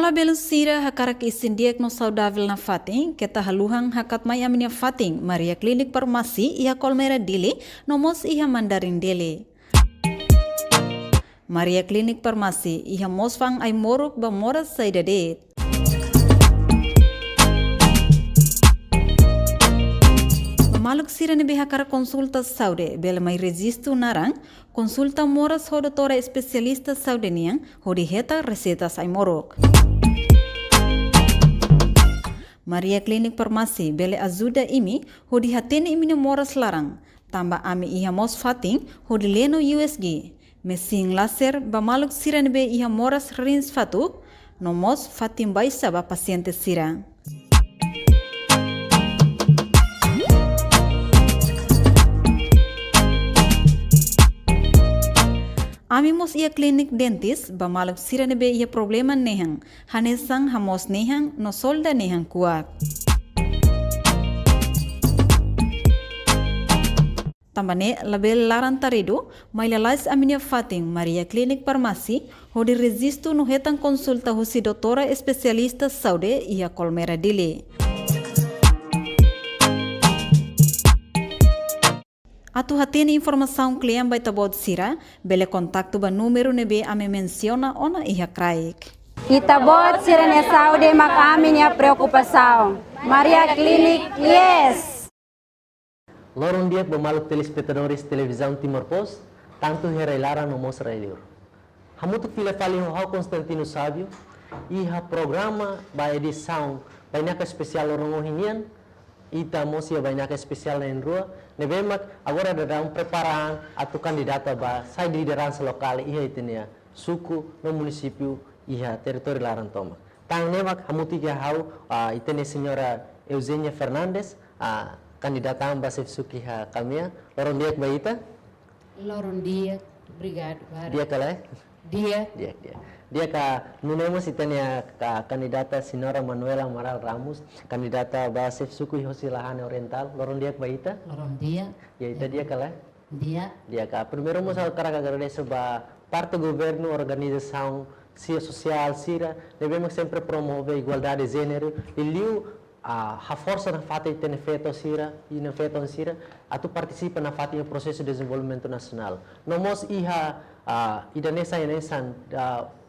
Fala belo sira hakarak isin diagnos saudável na fating, keta haluhang hakat may aminya fating, Maria Klinik Farmasi, iha kolmera dili, nomos iha mandarin dili. Maria Klinik Farmasi, iha mosfang ay moruk ba moras sa idadet. Maluk sira ni behakara konsulta saude, bela may registo narang, konsulta moras ho doutora especialista saude niang, ho diheta recetas ay morok. Maria Klinik Farmasi, bele ajuda imi, ho dihatene imi moras larang, tamba ami iha mos fating, ho dileno USG, mesin laser ba maluk sira ni be iha moras rins fatuk, no mos fatim baisa ba paciente sira. Amimos ia klinik dentis, ba maluk sira nebe ia problema nehang, hanesang hamos nehang, no solda nehang kuat. Tambane label laran tarido, may lalais aminia fating Maria Klinik Farmasi, hodi resisto no hetang konsulta husi doutora especialista saude ia kolmera dili. Atu hatene informação klien by tabod sira, bele kontakto ba numero nebe ame menciona ona iha kraik. Itabot sira ne saúde mak aminha preocupação. Maria Klinik, yes! Loron dia bemaluk telespectadores televisão Timor-Post, tanto herailara no mos radio. Hamutu fila fali ho Constantino Sábio, iha programa ba edição banyak especial lorong ohinian, ita mosia banyak especial na rua, nebemak agora ada preparan atau kandidata ba sai di liderança lokal iha itenia suku no município iha teritori Laran Toma. Tang nemak hamuti ke hau itene senhora Eugênia Fernandes, kandidata ba suki ha kamia, loron dia baita? Loron dia, obrigado. Dia kala? Dia. Dia ka nunemos itenia ka kandidata senhora Manuela Amaral Ramos, kandidata ba suku Hosilahane Oriental, loron dia baita? Loron dia. Ya ita dia kala? Dia. Dia ka primeiro mo sa agradecer ba parte do governo, organização social, sira, devemos sempre promover igualdade de gênero e liu a força na fata tem feito sira e na feito sira a tu participa na fata do processo de desenvolvimento nacional. Nomos iha ida nessa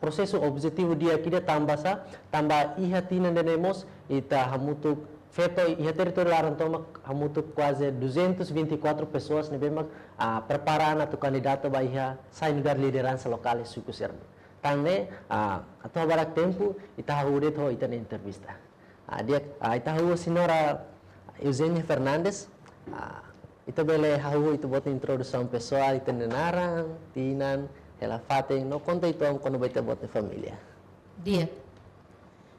processo objetivo dia kita tambah iha tina denemos ita hamutu feito iha território Laran Toma hamutu quase 224 pessoas nebemak preparar tu candidato ba iha sai lugar liderança local suku serbi. Tanne atau barak tempo ita haude to ita entrevista. Dia ita hau senhora Eugênia Fernandes, ita bele hau ita bota introdução pessoal ita nenarang, tinan, ela fatem, no conta itu ang kono baita bota família. Dia.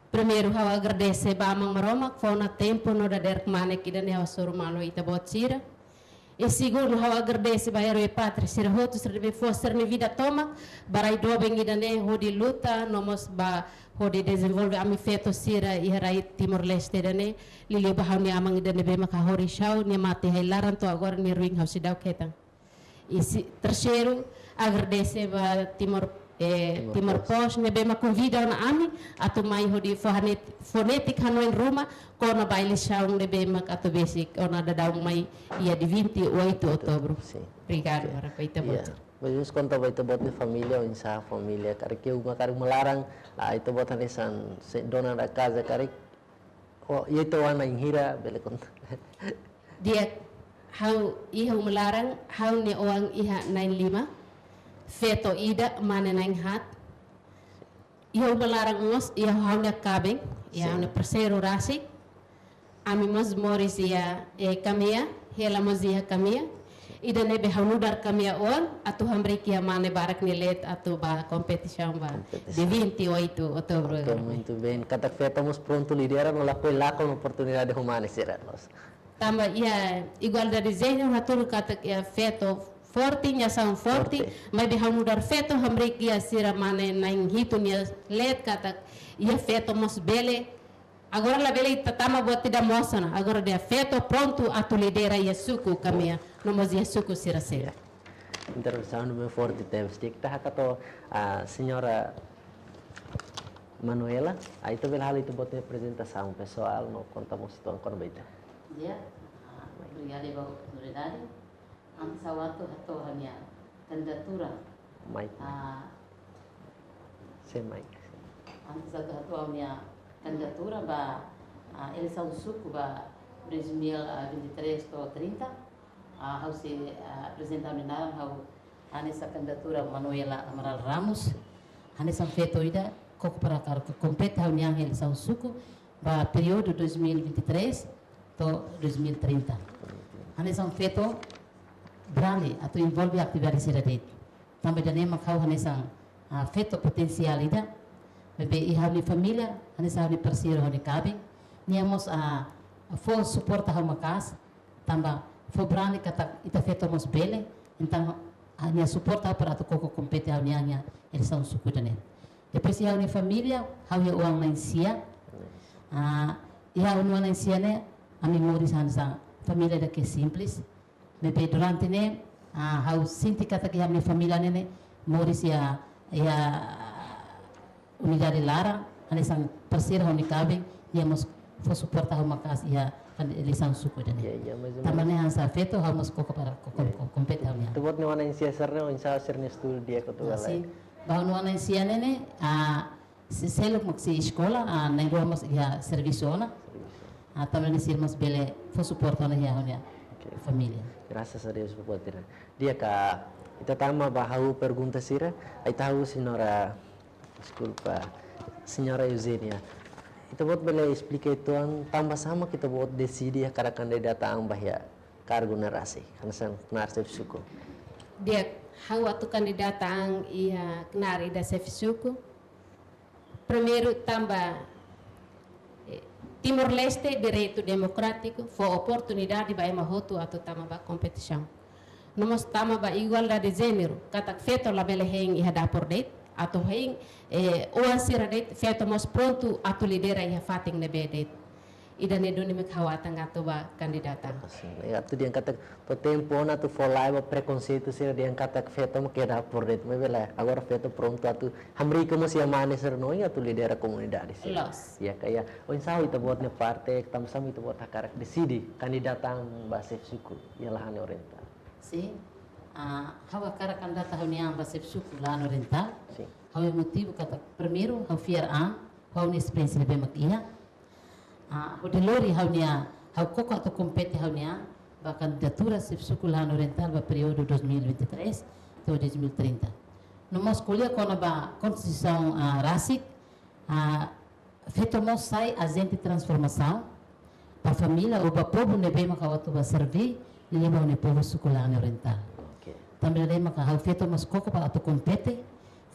Primeiro eu agradecer ba amang maroma que foi na tempo no da der mane que da neo surmalo ita botsira. E segundo eu agradecer ba ero e pátria sira hotu sira be foster ni vida toma, barai do bengi da ne hodi luta nomos ba hodi desenvolve ami feto sira i harai Timor Leste da ne lili ba ni amang da ne be maka hori shau ni mate hai laran to agora ni ruing hausi dau ketang. E terceiro agradecer ba Timor-Post ne bema convida na ami atu mai hodi fonetik hano em Roma kona baile shaung ne bema atu basic ona dadau mai ia di 28 outubro. Obrigado para paita bot. Mas conta baita bot de família ou insa família karek eu makar melarang itu botan esan dona da casa karek itu wana inghira bele conta. Dia hau iha melarang hau ne oang iha 95 feto ida mana nang hat iha melarang mos iha hau ne kabeng iha ne persero rasi ami mos moris ia kamia hela mos iha kamia ida ne be hau nudar kamia on atu hambre kia mane barak ne let atu ba competição ba de 28 outubro. Muito bem, cada feto mos pronto liderar no laco uma oportunidade humana será nós. Tamba ia igualdade de gênero haturu kata ia feto forte nya são forte mas de hau nudar feto hambre kia sira mane nang hitu nya let kata ia feto mos bele. Agora la bele tatama buat tidak mosana. Agora dia feto pronto atu lidera ia suku kamia. Nomos ia suku sira sira. Intervenção no meu forte teve. Kita hakato senhora Manuela, itu hal itu buat apresentação pessoal, no contamos situang kon baita. Dia, obrigada pela oportunidade. Antes a waktu atau hanya kandidatura. Mike, sem Mike. Antes a atau hanya kandidatura ba eleição suku ba 2023 atau 30. Harus apresentar menara how anessa candidatura Manuela Amaral Ramos. Anessa feito ida kok para compete hanya eleição suku ba período 2023 atau 2030. Anessa feito brali atau envolve atividade cidade. Também da nema kau anessa feito potencial ida. Bebe ihali família, anessa ihali parceiro honi cabe. Niamos for suporta hau makas, tamba for brani kata ita feito mos bele, então hanya suporta para tu koko compete hau nianya eleição suku dane. Depois hau ni família, hau ya uang nainsia. Hau uang nainsia ne, ami moris hansa família daqui simples. Bebe durante ne, hau sinti kata que hau ni família ne, moris ya unidade lara, anesang parceiro hau ni cabe, niamos for suporta hau makas ia eleição suku dane. Tamane hansa feito hau mas koko para compete hau nianya. Tu buat ni wana insia serna, insa serna estudo dia ko tu galai. Bahwa nuana insia nene, selok maksi sekolah, na igual mas ya serviço ona, também nisir mas bele for suporta ona ya ona família. Graças a Deus por poder. Dia ka ita tama bahau pergunta sira, ai tahu senhora, desculpa, senhora Eugenia. Kita buat bela explica itu tambah sama kita buat decidi ya kada kandidata ang bahya cargo narasi karena sang narasi suku. Dia hawa tu kandidata ang ia knari da sefisuku. Primeiro tambah Timor Leste direito democrático foi oportunidade para emahotu atau tama ba competição. Nomos tama ba igualdade de gênero kata feto la bele heng iha da por date atau heng uan sira date feto mos pronto atau lidera iha fating nebe date. Ida ne doni me khawatan atau ba kandidata. Ya tu dia kata to tempo na tu folai ba preconceito sira dia kata feto mo queda por date me bela agora feto pronto atau hamri como se amane ser no ya tu lidera comunidade sira. Ya kaya o insau itu buat ne parte tam sam itu buat hakarak decidi kandidata ang base suku ya lahan oriental. Si hawa kara kandidata haunia base suku lahan oriental. Si. Hawa motivo kata primeiro hau fiar hau ni experiência bem makia. O delori haunia hau koko atau compete haunia ba candidatura suku lahan oriental ba período 2023 até 2030. Numa escolha kona ba constituição rasik feito mos sai agente de transformação para família ou ba povo nebe makawatu ba servir lima ne povo suku lahan oriental. Também dai maka hau feito mos koko pa atau compete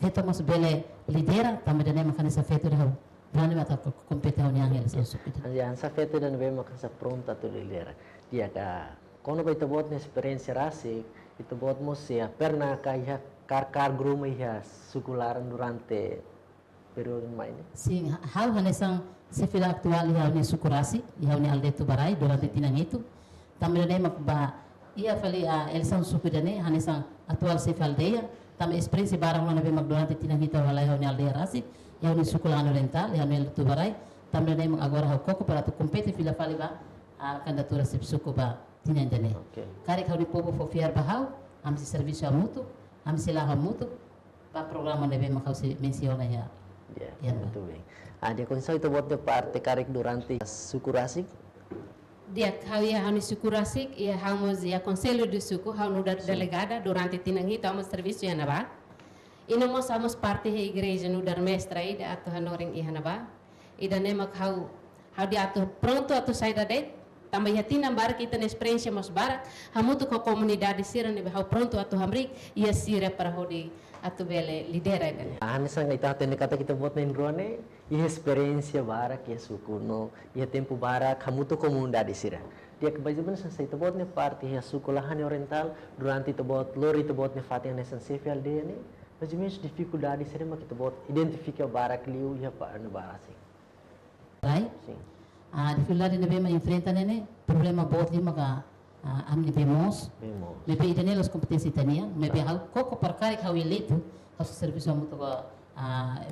feito mos bele lidera também dai maka nessa feito de hau Brani mata compete hau niang el suku. Ya sa feito dan nebe maka sa pronta tu lidera. Dia ka kono ba itu buat experiência rasik itu buat mos ya pernah kaya kar grupo ya sukularan durante período main. Sim, hau hanesang sefila aktual hau ni sukurasi, hau ni aldetu barai durante tinang itu. Também dai mak ba ia fali eleição suku dane hanesang atual sefaldeia, também experiência barang mana be mak durante tinang itu halai hau ni aldeia rasik. Hau ni suku lahan oriental, hau ni aldetu barai. Também dai mak agora hau koko para tu compete fila fali ba candidatura suku ba tinang dane. Kari hau ni povo fo fiar ba hau, am si serviço mutu, am si lahan mutu, ba programa nebe mak hau si menciona ya. Ya, muito bem. Dia konsol itu buat parte karek durante suku rasik. Dia kawia hau ni suku rasik, ia hau mos ia conselho de suku, hau no delegada durante tinang hita hau serviço ya naba. Ino mos hamos parte he igreja no dar mestra ida atau hanoring iha naba. Ida nemak hau dia atau pronto atau saída det. Tambah ia tinang bar kita na experiência mos bar, hamutu ko comunidade sira nebe hau pronto atau hamrik ia sira para hodi atau bele lidera ida. Hanesang ita tene kata kita buat nen ruane, ia experiência barak ya suku no, ia tempo barak hamutu comunidade sira. Dia kebajiban sa ita buat ne parte ya suku lahan oriental durante ita buat lori ita buat ne fatih nesan sefial de ne. Mas dificuldade sira mak ita buat identifica barak liu ia pa ne barasi. Right? Sim. Dificuldade nebe ma enfrenta nene problema bot lima ka amni vemos. Maybe ida nelos kompetisi tania, maybe hau koko parkari hau eleito, hau serviço muito ko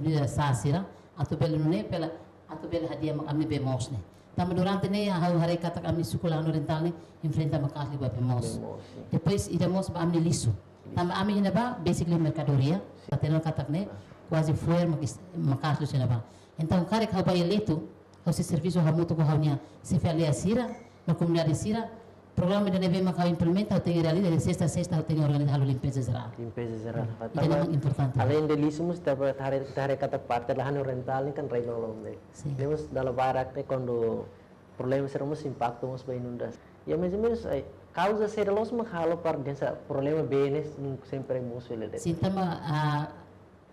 vida sasira, atau bela nune pela atau bela hadiah mak amni bemos ne. Tama durante ne hau hari kata kami sekolah oriental ne enfrenta mak asli ba bemos. Depois idamos ba amni liso. Tama ami ina ba basically mercadoria. Patelo kata ne quase fuer mak asli sina ba. Então kare kau ba eleito hau se serviço hamuto ko haunya se fale asira na comunidade sira. Programa da neve mak implementa tem realidade de sexta a sexta tem organizado limpeza geral. Limpeza geral. Itu yang importante. Além de isso, setiap hari kata parte lahan oriental ini kan regular lombe. Sim. Temos dalam barak ne quando problema seremos impacto mos ba inundas. Ya mais ou menos causa ser los mahalo par dessa problema benes sempre mos ele. Sintama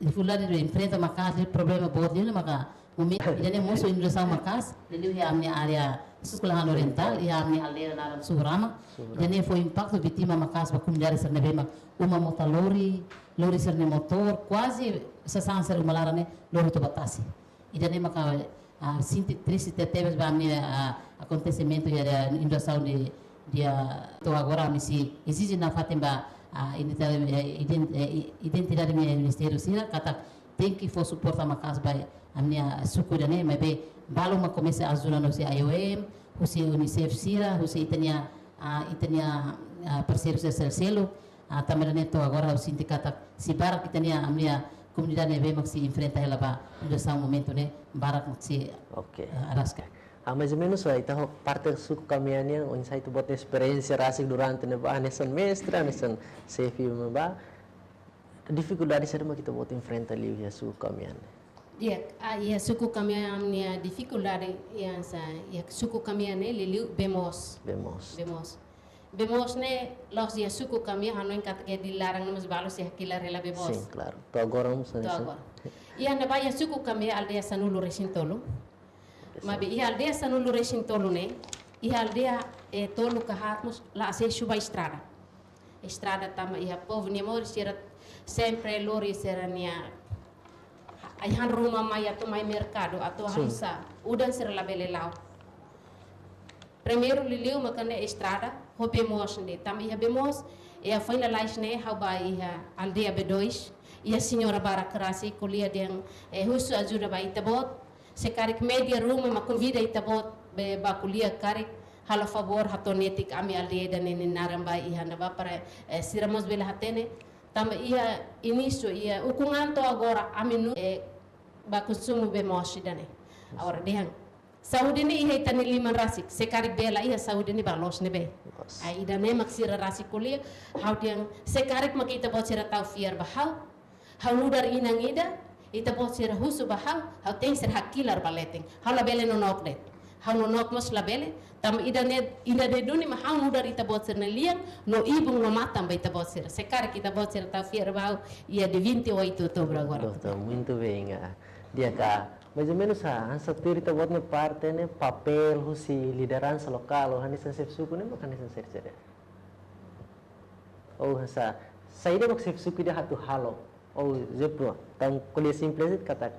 dificuldade de enfrenta makas problema bot dia maka momento idane moso indosa makas dele ya amni area sekolah oriental ya amni aldeia na surama idane foi impacto vítima makas ba kumjari serne bema uma mota lori serne motor quase sasan ser malara ne lori to batasi idane maka sinti triste teve ba amni acontecimento ya indosa de dia to agora misi exige na fatemba identidade minha ministério sira kata tem que for suportar uma casa by a minha suku dane mas be balo ma comece a zona no se IOM o se UNICEF sira o se itania parceiro se selo também neto agora o sindicato se barak itania a minha comunidade be maxi enfrenta ela ba nesse momento né barak maxi arasca. Mais ou menos itu parte suku kamiannya onsa itu buat experiência rasik durante neba nesan mestra nesan sefi neba dificuldade serma kita buat enfrenta liu ya suku kamian. Ya suku kamian ni dificuldade yang ya suku kamian ni liu bemos ne los ya suku kamian hanu yang kata ke dilarang nama sebalu sih kilar rela bemos. Sim, claro. Tu agora vamos Ya neba ya suku kamian aldea sanulu resintolo. Mabe ia aldea sanulu resin tolu ne ia aldea tolu kahatmus la se chuba estrada tama ia povo ne mor sera sempre lori serania ai han ruma mai ato mai mercado ato hansa udan ser la bele lao primeiro liliu makane estrada hobemos ne tama ia bemos ia foi na lais ne how ba ia aldea B2 ia senhora barakrasi kuliah yang husu ajuda ba itabot sekarik media rumah ma convida itabot be bakulia karik hala favor hatonetik ami aldeia dan ini naramba iha na para siramos bela hatene tamba ia início ia ukungan to agora ami nu ba consumo be moshi dane agora dehang saudi ni iha tani liman rasik sekarik bela iha saudi ni balos ne be ai idane maksira rasik kulia how diang sekarik makita bot sira tau fiar ba how nudar inang ida ita bot sira husu bahau hau tem ser hakilar baleting hau la bele no nok det hau no nok mos la bele tam ida de duni ma hau nudar ita bot sir liang no ibung no matam ba ita bot sir sekar kita bot sir ta fier bahau ia de 28 outubro agora. Muito bem. Dia ka mais ou menos essa teoria bot ne parte ne papel husi liderança local hani sensef suku ne makan sensef sere. Asa saída mak sensef suku dia hatu halo. Zepro, tang kuliah simples kata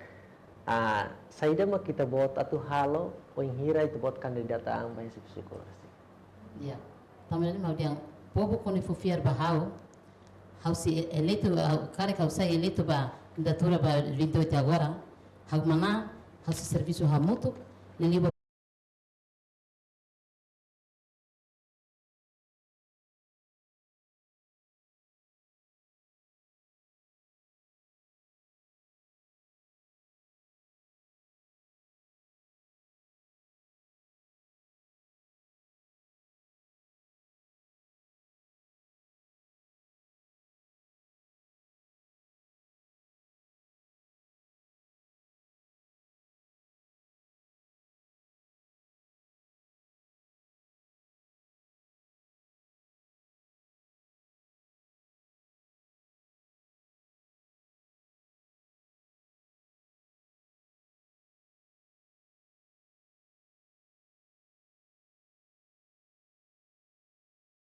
saída mak kita buat atu halo, poin hira itu buat kandidat ang bahasa psikolog. Ya, também mau dia povo koni fufiar bahau, hau si eleito, kare kau sai eleito ba candidatura ba 28 agora, hau mana, hau si serviço hamuto, lili